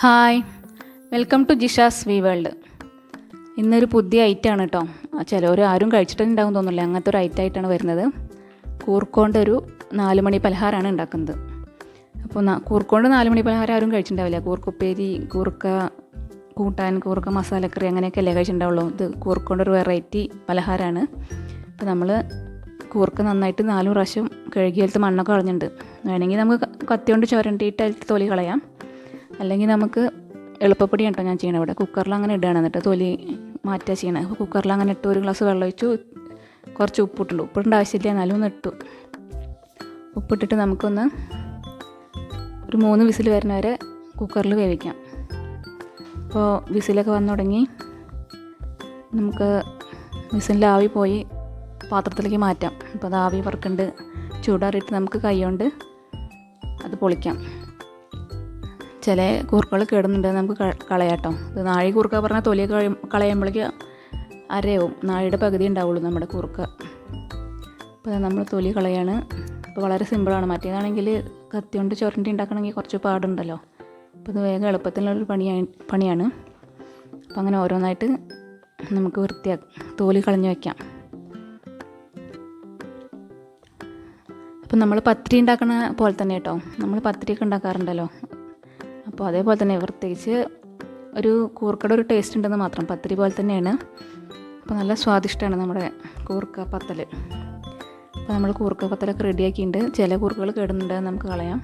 Hi, welcome to Jisha's V world. ഇന്നൊരു പുതിയ ഐറ്റമാണ് കേട്ടോ. ചിലവർ ആരും കഴിച്ചിട്ടുണ്ടാകും തോന്നില്ല. അങ്ങനത്തെ ഒരു ഐറ്റമായിട്ടാണ് വരുന്നത്. കൂർക്കൊണ്ട് ഒരു 4 മണി പലഹാരമാണ് ഉണ്ടാക്കുന്നത്. അപ്പോൾ കൂർക്കൊണ്ട് 4 മണി പലഹാരം ആരും കഴിച്ചിട്ടുണ്ടാവില്ല. കൂർക്കുപ്പേരി, കൂർക്ക കൂട്ടാൻ, കൂർക്ക മസാലക്കറി അങ്ങനെയൊക്കെ അല്ലേ കഴിച്ചിട്ടുണ്ടാവുള്ളൂ. ഇത് കൂർക്കൊണ്ട് ഒരു വെറൈറ്റി പലഹാരമാണ്. അപ്പോൾ നമ്മൾ കൂർക്ക നന്നായിട്ട് 4 പ്രാവശ്യം കഴുകിയെടുത്ത് മണ്ണൊക്കെ കളഞ്ഞിട്ടുണ്ട്. വേണമെങ്കിൽ നമുക്ക് കത്തി കൊണ്ട് ചുരണ്ടിയിട്ട് അതിൽ തൊലി കളയാം. അല്ലെങ്കിൽ നമുക്ക് എളുപ്പപ്പൊടിയാണ് കേട്ടോ ഞാൻ ചെയ്യണം. ഇവിടെ കുക്കറിൽ അങ്ങനെ ഇടുകയാണ്, എന്നിട്ട് തൊലി മാറ്റുക ചെയ്യണത്. അപ്പോൾ കുക്കറിൽ അങ്ങനെ ഇട്ട് 1 ഗ്ലാസ് വെള്ളം ഒഴിച്ചു, കുറച്ച് ഉപ്പിട്ടുണ്ട്. ഉപ്പിടേണ്ട ആവശ്യമില്ല, എന്നാലും ഒന്ന് ഇട്ടു. ഉപ്പിട്ടിട്ട് നമുക്കൊന്ന് ഒരു 3 വിസിൽ വരുന്ന വരെ കുക്കറിൽ വേവിക്കാം. അപ്പോൾ വിസിലൊക്കെ വന്നു തുടങ്ങി. നമുക്ക് വിസിലിൻ്റെ ആവി പോയി പാത്രത്തിലേക്ക് മാറ്റാം. അപ്പോൾ അത് ആവി പറക്കുന്നുണ്ട്. ചൂടാറിയിട്ട് നമുക്ക് കൈ കൊണ്ട് അത് പൊളിക്കാം. ചില കൂർക്കകൾ കേടുന്നുണ്ട്, നമുക്ക് കളയാട്ടോ. ഇത് നാഴി കൂർക്ക പറഞ്ഞാൽ തൊലിയൊക്കെ കളയുമ്പോഴേക്ക് അരയാവും. നാഴിയുടെ പകുതി ഉണ്ടാവുള്ളൂ നമ്മുടെ കൂർക്ക. അപ്പോൾ നമ്മൾ തൊലി കളയാണ്. അപ്പോൾ വളരെ സിമ്പിളാണ്. മറ്റേതാണെങ്കിൽ കത്തി കൊണ്ട് ചുരണ്ടി ഉണ്ടാക്കണമെങ്കിൽ കുറച്ച് പാടുണ്ടല്ലോ. അപ്പോൾ ഇത് വേഗം എളുപ്പത്തിലുള്ളൊരു പണിയാണ്. അപ്പോൾ അങ്ങനെ ഓരോന്നായിട്ട് നമുക്ക് തോലി കളഞ്ഞ് വയ്ക്കാം. അപ്പോൾ നമ്മൾ പത്തിരി ഉണ്ടാക്കണ പോലെ തന്നെ കേട്ടോ. നമ്മൾ പത്തിരിയൊക്കെ ഉണ്ടാക്കാറുണ്ടല്ലോ. അപ്പോൾ അതേപോലെ തന്നെ പ്രത്യേകിച്ച് ഒരു കൂർക്കയുടെ ഒരു ടേസ്റ്റ് ഉണ്ടെന്ന് മാത്രം. പത്തിരി പോലെ തന്നെയാണ്. അപ്പോൾ നല്ല സ്വാദിഷ്ടമാണ് നമ്മുടെ കൂർക്ക പത്തൽ. അപ്പോൾ നമ്മൾ കൂർക്ക പത്തലൊക്കെ റെഡിയാക്കിയിട്ടുണ്ട്. ചില കൂർക്കകൾ കേടുന്നുണ്ട്, നമുക്ക് കളയാം.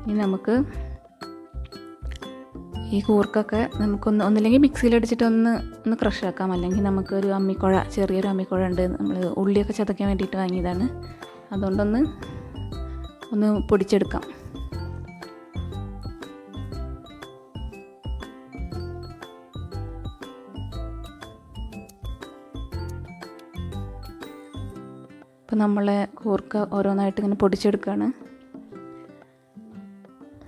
ഇനി നമുക്ക് ഈ കൂർക്കൊക്കെ ഒന്നില്ലെങ്കിൽ മിക്സിയിലടിച്ചിട്ട് ഒന്ന് ക്രഷ് ആക്കാം. അല്ലെങ്കിൽ നമുക്കൊരു ചെറിയൊരു അമ്മിക്കുഴ ഉണ്ട്. നമ്മൾ ഉള്ളിയൊക്കെ ചതയ്ക്കാൻ വേണ്ടിയിട്ട് വാങ്ങിയതാണ്. അതുകൊണ്ടൊന്ന് പൊടിച്ചെടുക്കാം. അപ്പോൾ നമ്മളെ കൂർക്ക ഓരോന്നായിട്ട് ഇങ്ങനെ പൊടിച്ചെടുക്കുകയാണ്.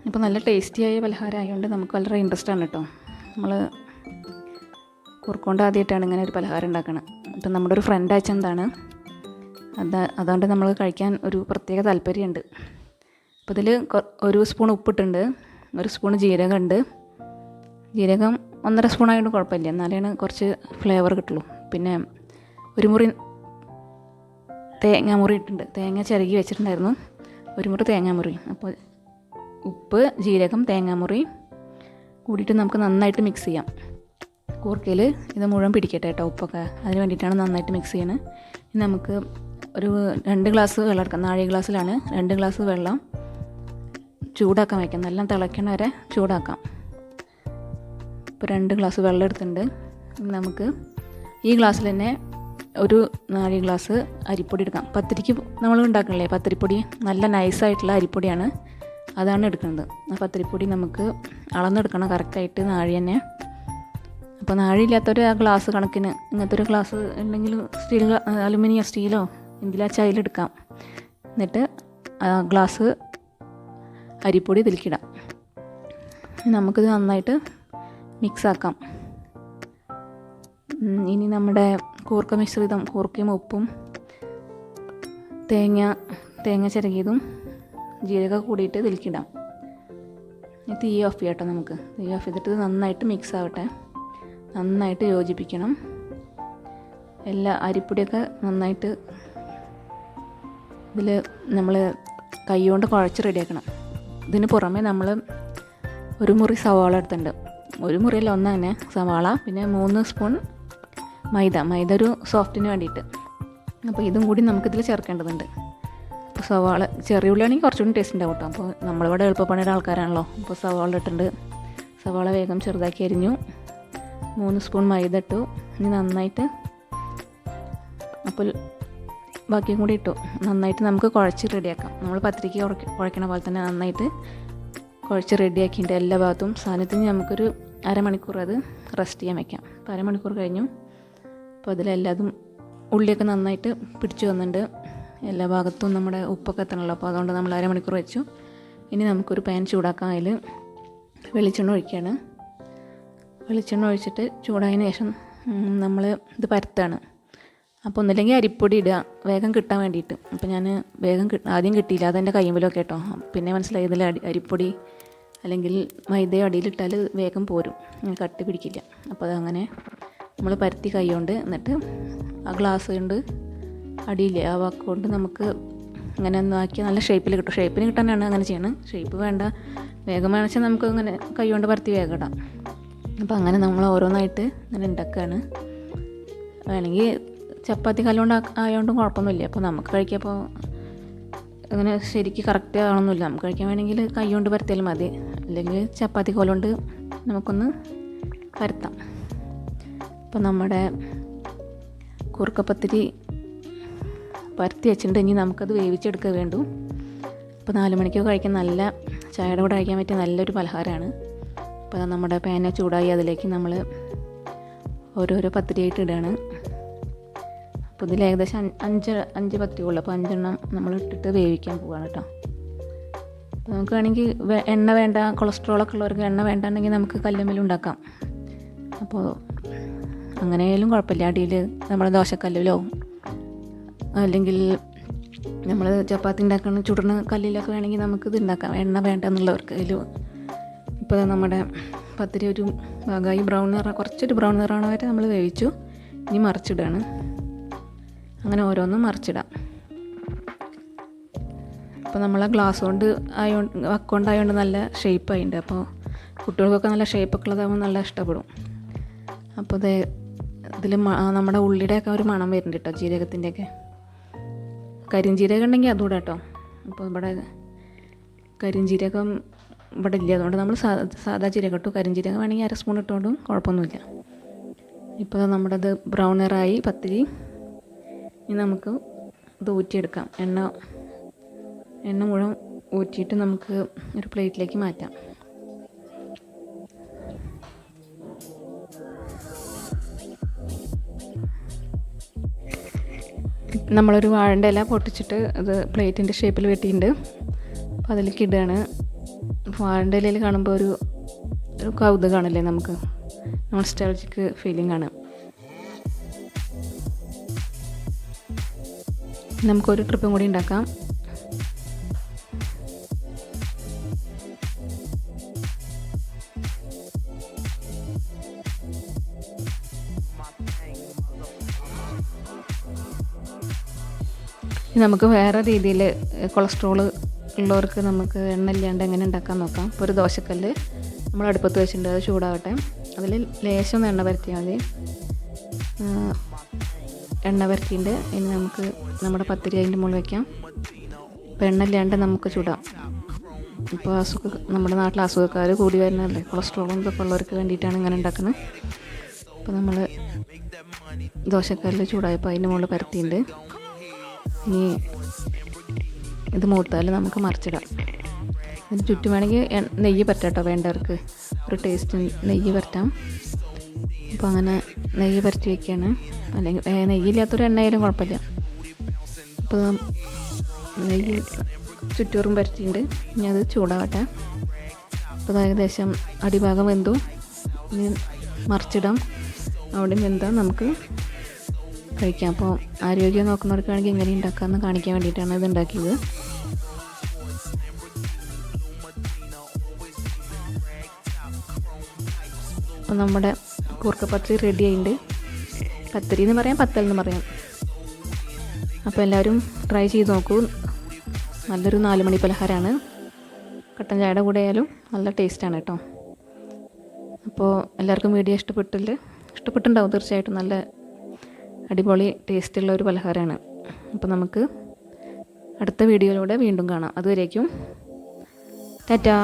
ഇപ്പോൾ നല്ല ടേസ്റ്റിയായ പലഹാരം ആയതുകൊണ്ട് നമുക്ക് വളരെ ഇൻട്രസ്റ്റ് ആണ് കേട്ടോ. നമ്മൾ കൂർക്കൊണ്ട് ആദ്യമായിട്ടാണ് ഇങ്ങനെ ഒരു പലഹാരം ഉണ്ടാക്കുന്നത്. ഇപ്പം നമ്മുടെ ഒരു ഫ്രണ്ട് അയച്ചെന്താണ് അതുകൊണ്ട് നമ്മൾ കഴിക്കാൻ ഒരു പ്രത്യേക താല്പര്യമുണ്ട്. അപ്പോൾ ഇതിൽ 1 സ്പൂൺ ഉപ്പിട്ടുണ്ട്, 1 സ്പൂൺ ജീരകമുണ്ട്. ജീരകം 1.5 സ്പൂണായതുകൊണ്ട് കുഴപ്പമില്ല, എന്നാലാണ് കുറച്ച് ഫ്ലേവർ കിട്ടുള്ളൂ. പിന്നെ 1 മുറി തേങ്ങാമുറി ഇട്ടുണ്ട്. തേങ്ങ ചിരകി വെച്ചിട്ടുണ്ടായിരുന്നു, 1 മുറി തേങ്ങാമുറി. അപ്പോൾ ഉപ്പ്, ജീരകം, തേങ്ങാമുറി കൂടിയിട്ട് നമുക്ക് നന്നായിട്ട് മിക്സ് ചെയ്യാം. കൂർക്കയിൽ ഇത് മുഴുവൻ പിടിക്കട്ടെ കേട്ടോ, ഉപ്പൊക്കെ. അതിന് വേണ്ടിയിട്ടാണ് നന്നായിട്ട് മിക്സ് ചെയ്യണത്. ഇനി നമുക്ക് ഒരു 2 ഗ്ലാസ് വെള്ളം എടുക്കാം. 4 ഗ്ലാസ്സിലാണ് 2 ഗ്ലാസ് വെള്ളം ചൂടാക്കാൻ വയ്ക്കാം. നല്ല തിളയ്ക്കണ വരെ ചൂടാക്കാം. ഇപ്പോൾ 2 ഗ്ലാസ് വെള്ളം എടുത്തിട്ടുണ്ട്. നമുക്ക് ഈ ഗ്ലാസ്സിൽ തന്നെ ഒരു 4 ഗ്ലാസ് അരിപ്പൊടി എടുക്കാം. പത്തിരിക്ക് നമ്മൾ ഉണ്ടാക്കണില്ലേ പത്തിരിപ്പൊടി, നല്ല നൈസായിട്ടുള്ള അരിപ്പൊടിയാണ്, അതാണ് എടുക്കുന്നത്. ആ പത്തിരിപ്പൊടി നമുക്ക് അളന്നെടുക്കണം കറക്റ്റായിട്ട്, നാഴി തന്നെ. അപ്പോൾ നാഴിയില്ലാത്തൊരു ആ ഗ്ലാസ് കണക്കിന് ഇങ്ങനത്തെ ഒരു ഗ്ലാസ് ഉണ്ടെങ്കിൽ അലുമിനിയം സ്റ്റീലോ എന്തിലാച്ചാൽ അതിലെടുക്കാം. എന്നിട്ട് ആ ഗ്ലാസ് അരിപ്പൊടി ഇതിലേക്കിടാം. നമുക്കിത് നന്നായിട്ട് മിക്സാക്കാം. ഇനി നമ്മുടെ കൂർക്ക മിശ്രിതം, കൂർക്കയും ഉപ്പും തേങ്ങ ചിരകിയതും ജീരകം കൂടിയിട്ട് ഇതിലേക്കിടാം. തീ ഓഫ് ചെയ്യാം കേട്ടോ. നമുക്ക് തീ ഓഫ് ചെയ്തിട്ട് ഇത് നന്നായിട്ട് മിക്സ് ആവട്ടെ. നന്നായിട്ട് യോജിപ്പിക്കണം. അരിപ്പൊടിയൊക്കെ നന്നായിട്ട് ഇതിൽ നമ്മൾ കൈ കൊണ്ട് കുഴച്ച് റെഡിയാക്കണം. ഇതിന് പുറമെ നമ്മൾ 1 മുറി സവാള എടുത്തിട്ടുണ്ട്. 1 മുറിയല്ല, 1 തന്നെ സവാള. പിന്നെ 3 സ്പൂൺ മൈദ ഒരു സോഫ്റ്റിന് വേണ്ടിയിട്ട്. അപ്പോൾ ഇതും കൂടി നമുക്കിതിൽ ചേർക്കേണ്ടതുണ്ട്. അപ്പോൾ സവാള ചെറിയ ഉള്ളിയാണെങ്കിൽ കുറച്ചുകൂടി ടേസ്റ്റ് ഉണ്ടാവും കേട്ടോ. അപ്പോൾ നമ്മളിവിടെ എളുപ്പപ്പണിയുടെ ആൾക്കാരാണല്ലോ. അപ്പോൾ സവാള ഇട്ടിട്ടുണ്ട്. സവാള വേഗം ചെറുതാക്കി അരിഞ്ഞു. 3 സ്പൂൺ മൈദ ഇട്ടു. ഇനി നന്നായിട്ട്, അപ്പോൾ ബാക്കിയും കൂടി ഇട്ടു. നന്നായിട്ട് നമുക്ക് കുഴച്ച് റെഡിയാക്കാം. നമ്മൾ പത്തിരിക്ക് കുഴക്കണ പോലെ തന്നെ നന്നായിട്ട് കുഴച്ച് റെഡിയാക്കിയിട്ട് എല്ലാ ഭാഗത്തും സാധനത്തിന് നമുക്കൊരു അരമണിക്കൂർ അത് റെസ്റ്റ് ചെയ്യാൻ വയ്ക്കാം. അപ്പോൾ അരമണിക്കൂർ കഴിഞ്ഞു. അപ്പോൾ അതിലെല്ലാതും ഉള്ളിയൊക്കെ നന്നായിട്ട് പിടിച്ചു വന്നിട്ടുണ്ട്. എല്ലാ ഭാഗത്തും നമ്മുടെ ഉപ്പൊക്കെ എത്തണമല്ലോ. അപ്പോൾ അതുകൊണ്ട് നമ്മൾ അരമണിക്കൂർ വെച്ചു. ഇനി നമുക്കൊരു പാൻ ചൂടാക്കാം. അതിൽ വെളിച്ചെണ്ണ ഒഴിക്കുകയാണ്. വെളിച്ചെണ്ണ ഒഴിച്ചിട്ട് ചൂടായതിന് ശേഷം നമ്മൾ ഇത് പരത്താണ്. അപ്പോൾ ഒന്നില്ലെങ്കിൽ അരിപ്പൊടി ഇടുക, വേഗം കിട്ടാൻ വേണ്ടിയിട്ട്. അപ്പോൾ ഞാൻ ആദ്യം കിട്ടിയില്ല, അതെൻ്റെ കയ്യുമ്പിലൊക്കെ കേട്ടോ. പിന്നെ മനസ്സിലായി ഇതിൽ അല്ലെങ്കിൽ മൈദയോ അടിയിലിട്ടാൽ വേഗം പോരും, കട്ടി പിടിക്കില്ല. അപ്പോൾ അതങ്ങനെ നമ്മൾ പരത്തി കൈ കൊണ്ട്, എന്നിട്ട് ആ ഗ്ലാസ് കൊണ്ട് അടിയില്ലേ ആ വാക്ക് കൊണ്ട് നമുക്ക് അങ്ങനെ ഒന്ന് ആക്കിയാൽ നല്ല ഷേപ്പിൽ കിട്ടും. ഷേപ്പിന് കിട്ടാനാണ് അങ്ങനെ ചെയ്യണം. ഷേപ്പ് വേണ്ട, വേഗം വേണമെച്ചാൽ നമുക്ക് അങ്ങനെ കൈ കൊണ്ട് പരത്തി വേഗം ഇടാം. അപ്പോൾ അങ്ങനെ നമ്മൾ ഓരോന്നായിട്ട് അങ്ങനെ ഉണ്ടാക്കുകയാണ്. വേണമെങ്കിൽ ചപ്പാത്തി കല്ലുകൊണ്ട് ആയതുകൊണ്ടും കുഴപ്പമൊന്നുമില്ല. അപ്പോൾ നമുക്ക് കഴിക്കപ്പോൾ അങ്ങനെ ശരിക്ക് കറക്റ്റ് ആവണമെന്നില്ല. നമുക്ക് കഴിക്കാൻ വേണമെങ്കിൽ കൈ കൊണ്ട് പരത്തിയാലും മതി, അല്ലെങ്കിൽ ചപ്പാത്തി കോലുകൊണ്ട് നമുക്കൊന്ന് പരത്താം. അപ്പോൾ നമ്മുടെ കൂർക്കപ്പത്തിരി പരത്തി വെച്ചിട്ടുണ്ട്. ഇനി നമുക്കത് വേവിച്ചെടുക്കുക വേണ്ടു. അപ്പോൾ 4 മണിക്കൊക്കെ കഴിക്കാൻ നല്ല ചായയുടെ കൂടെ കഴിക്കാൻ പറ്റിയ നല്ലൊരു പലഹാരമാണ്. അപ്പോൾ നമ്മുടെ പാന ചൂടായി അതിലേക്ക് നമ്മൾ ഓരോരോ പത്തിരിയായിട്ട് ഇടുകയാണ്. അപ്പോൾ ഇതിൽ ഏകദേശം 5 പത്തിരിയുള്ളൂ. അപ്പോൾ 5 എണ്ണം നമ്മൾ ഇട്ടിട്ട് വേവിക്കാൻ പോവുകയാണ് കേട്ടോ. അപ്പോൾ നമുക്ക് വേണമെങ്കിൽ എണ്ണ വേണ്ട, കൊളസ്ട്രോളൊക്കെ ഉള്ളവർക്ക് എണ്ണ വേണ്ടെന്നുണ്ടെങ്കിൽ നമുക്ക് കല്ലുമ്മലും ഉണ്ടാക്കാം. അപ്പോൾ അങ്ങനെയായാലും കുഴപ്പമില്ല. അടിയിൽ നമ്മുടെ ദോശക്കല്ലിലോ അല്ലെങ്കിൽ നമ്മൾ ചപ്പാത്തി ഉണ്ടാക്കുന്ന ചുടുന്ന കല്ലിലൊക്കെ വേണമെങ്കിൽ നമുക്കിത് ഉണ്ടാക്കാം, എണ്ണ വേണ്ട എന്നുള്ളവർക്ക്. അതിൽ ഇപ്പോൾ നമ്മുടെ പത്തിരി ഒരു ഭാഗമായി ബ്രൗൺ നിറം, കുറച്ചൊരു ബ്രൗൺ നിറമാണ് വരെ നമ്മൾ വേവിച്ചു. ഇനി മറിച്ചിടുകയാണ്. അങ്ങനെ ഓരോന്നും മറിച്ചിടാം. അപ്പോൾ നമ്മൾ ഗ്ലാസ് കൊണ്ട് വക്കൊണ്ടായതുകൊണ്ട് നല്ല ഷേപ്പായിട്ടുണ്ട്. അപ്പോൾ കുട്ടികൾക്കൊക്കെ നല്ല ഷേപ്പൊക്കെ ഉള്ളതാകുമ്പോൾ നല്ല ഇഷ്ടപ്പെടും. അപ്പോൾ ഇതിൽ നമ്മുടെ ഉള്ളിയുടെയൊക്കെ ഒരു മണം വരുന്നുണ്ട് കേട്ടോ, ജീരകത്തിൻ്റെയൊക്കെ. കരിഞ്ജീരകം ഉണ്ടെങ്കിൽ അതുകൂടെ കേട്ടോ. അപ്പോൾ ഇവിടെ കരിഞ്ജീരകം ഇവിടെ ഇല്ല, അതുകൊണ്ട് നമ്മൾ സാധാ ജീരകം ഇട്ടു. കരിഞ്ജീരകം വേണമെങ്കിൽ 1 സ്പൂൺ ഇട്ടുകൊണ്ടും കുഴപ്പമൊന്നുമില്ല. ഇപ്പോൾ നമ്മുടെ ഇത് ബ്രൗൺ നിറായി പത്തിരി. ഇനി നമുക്ക് ഇത് ഊറ്റിയെടുക്കാം. എണ്ണ മുഴുവൻ ഊറ്റിയിട്ട് നമുക്ക് ഒരു പ്ലേറ്റിലേക്ക് മാറ്റാം. നമ്മളൊരു വാഴൻ്റെ ഇല പൊട്ടിച്ചിട്ട് അത് പ്ലേറ്റിൻ്റെ ഷേപ്പിൽ വെട്ടിയിട്ടുണ്ട്. അപ്പോൾ അതിലേക്ക് ഇടുകയാണ്. വാഴൻ്റെ ഇലയിൽ കാണുമ്പോൾ ഒരു കൗതുകമാണല്ലേ നമുക്ക്, നോസ്റ്റാൾജിക് ഫീലിംഗ് ആണ്. നമുക്കൊരു ട്രിപ്പും കൂടി ഉണ്ടാക്കാം. നമുക്ക് വേറെ രീതിയിൽ കൊളസ്ട്രോൾ ഉള്ളവർക്ക് നമുക്ക് എണ്ണ ഇല്ലാണ്ട് എങ്ങനെ ഉണ്ടാക്കാൻ നോക്കാം. ഇപ്പോൾ ഒരു ദോശക്കല്ല് നമ്മൾ അടുപ്പത്ത് വെച്ചിട്ടുണ്ട്, അത് ചൂടാവട്ടെ. അതിൽ ലേശം എണ്ണ പരത്തിയാൽ മതി. എണ്ണ പരത്തിയിട്ട് ഇനി നമുക്ക് നമ്മുടെ പത്തിരി അതിൻ്റെ മുകളിൽ വയ്ക്കാം. ഇപ്പോൾ എണ്ണ ഇല്ലാണ്ട് നമുക്ക് ചൂടാം. ഇപ്പോൾ നമ്മുടെ നാട്ടിലെ അസുഖക്കാർ കൂടി വരുന്നതല്ലേ, കൊളസ്ട്രോളും ഇതൊക്കെ ഉള്ളവർക്ക് വേണ്ടിയിട്ടാണ് ഇങ്ങനെ ഉണ്ടാക്കുന്നത്. അപ്പോൾ നമ്മൾ ദോശക്കല്ല് ചൂടായപ്പോൾ അതിൻ്റെ മുകളിൽ പരത്തിയിട്ടുണ്ട്. ഇനി ഇത് മൂത്താൽ നമുക്ക് മറിച്ചിടാം. അതിന് ചുറ്റും വേണമെങ്കിൽ നെയ്യ് പറ്റാം കേട്ടോ, വേണ്ടവർക്ക് ഒരു ടേസ്റ്റ് നെയ്യ് പറ്റാം. അപ്പോൾ അങ്ങനെ നെയ്യ് പരത്തി വയ്ക്കുകയാണ്. അല്ലെങ്കിൽ നെയ്യില്ലാത്തൊരു എണ്ണയായാലും കുഴപ്പമില്ല. അപ്പോൾ നെയ്യ് ചുറ്റൂറും പരത്തിയിട്ടുണ്ട്. ഇനി അത് ചൂടാവട്ടെ. അപ്പോൾ ഏകദേശം അടിഭാഗം വെന്തു. ഇനി മറിച്ചിടാം. അവിടെ വെന്താൽ നമുക്ക് കഴിക്കാം. അപ്പോൾ ആരോഗ്യം നോക്കുന്നവർക്കാണെങ്കിൽ എങ്ങനെ ഉണ്ടാക്കാമെന്ന് കാണിക്കാൻ വേണ്ടിയിട്ടാണ് ഇത് ഉണ്ടാക്കിയത്. അപ്പോൾ നമ്മുടെ കൂർക്കപ്പത്തിരി റെഡി ആയിട്ടുണ്ട്. പത്തിരി എന്ന് പറയാം, പത്തൽ എന്ന് പറയാം. അപ്പോൾ എല്ലാവരും ട്രൈ ചെയ്ത് നോക്കൂ. നല്ലൊരു 4 മണി പലഹാരമാണ്. കട്ടൻ ചായയുടെ കൂടെ ആയാലും നല്ല ടേസ്റ്റാണ് കേട്ടോ. അപ്പോൾ എല്ലാവർക്കും വീഡിയോ ഇഷ്ടപ്പെട്ടുണ്ടാവും തീർച്ചയായിട്ടും. നല്ല അടിപൊളി ടേസ്റ്റുള്ള ഒരു പലഹാരമാണ്. അപ്പോൾ നമുക്ക് അടുത്ത വീഡിയോയിലൂടെ വീണ്ടും കാണാം. അതുവരേക്കും ടാറ്റാ.